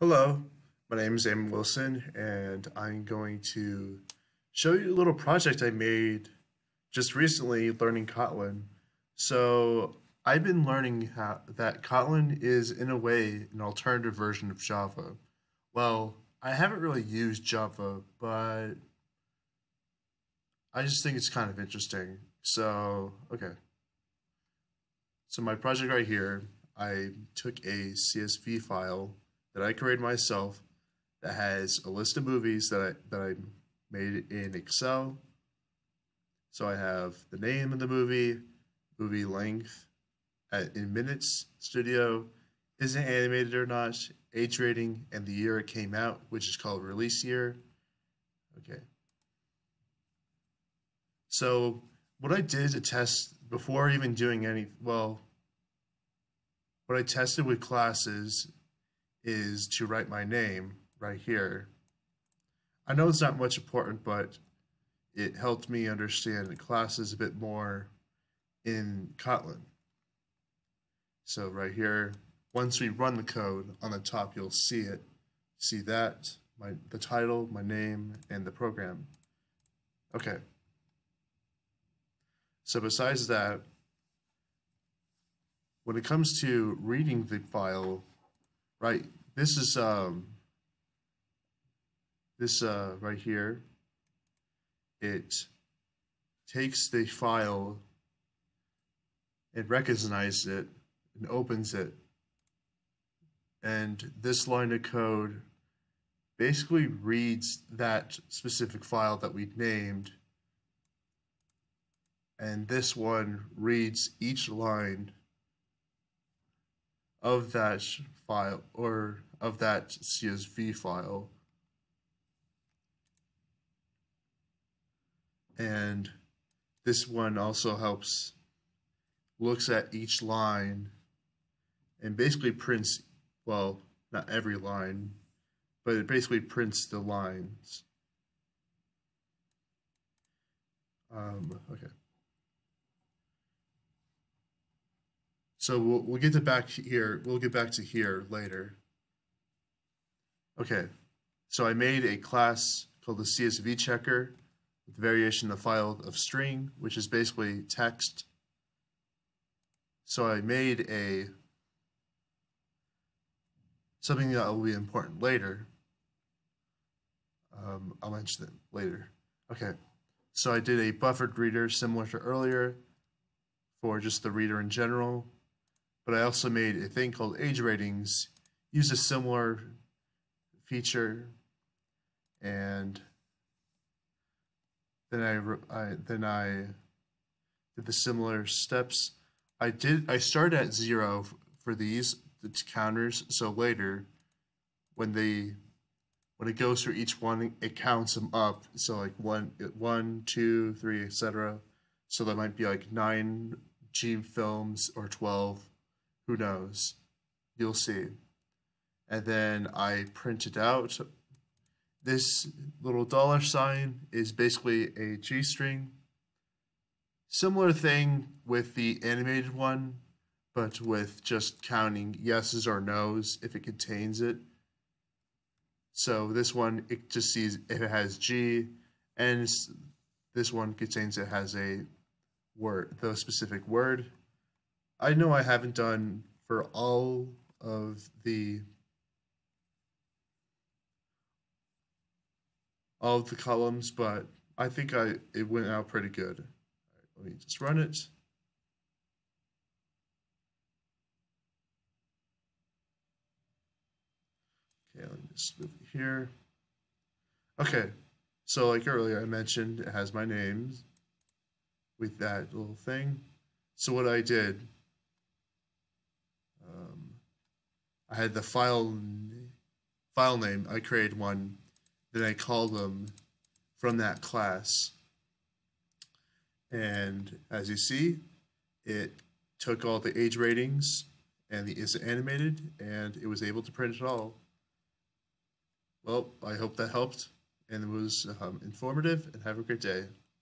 Hello, my name is Eamon Wilson, and I'm going to show you a little project I made just recently learning Kotlin. So, I've been learning that Kotlin is, in a way, an alternative version of Java. Well, I haven't really used Java, but I just think it's kind of interesting. So, okay. So, my project right here, I took a CSV file that I created myself that has a list of movies that I made in Excel. So I have the name of the movie, movie length, in minutes, studio, is it animated or not, age rating, and the year it came out, which is called release year. Okay. So what I did to test before even doing what I tested with classes is to write my name right here. I know it's not much important, but it helped me understand classes a bit more in Kotlin. So right here, once we run the code on the top, you'll see it. See that, the title, my name, and the program. Okay. So besides that, when it comes to reading the file, right, this is this right here. It takes the file and recognizes it and opens it. And this line of code basically reads that specific file that we named. And this one reads each line of that file or of that CSV file. And this one also looks at each line and basically prints, well, not every line, but it basically prints the lines. Okay. So we'll get to back here. We'll get back to here later. Okay. So I made a class called the CSV checker with variation of file of string, which is basically text. So I made something that will be important later. I'll mention it later. Okay. So I did a buffered reader similar to earlier for just the reader in general, but I also made a thing called age ratings, used a similar feature, and then I did the similar steps. I started at 0 for the counters, so later when it goes through each one, it counts them up. So like one, 2, 3, etc. So there might be like 9 G films or 12. Who knows? You'll see. And then I printed out this little $sign is basically a G string. Similar thing with the animated one, but with just counting yeses or nos if it contains it. So this one, it just sees if it has G, and this one contains it has a word, the specific word. I know I haven't done for all of the columns, but I think it went out pretty good. All right, let me just run it. Okay, let me just move it here. Okay, so like earlier I mentioned, it has my names with that little thing. So what I did, I had the file name. I created one, then I called them from that class. And as you see, it took all the age ratings and is animated, and it was able to print it all. Well, I hope that helped and it was informative, and have a great day.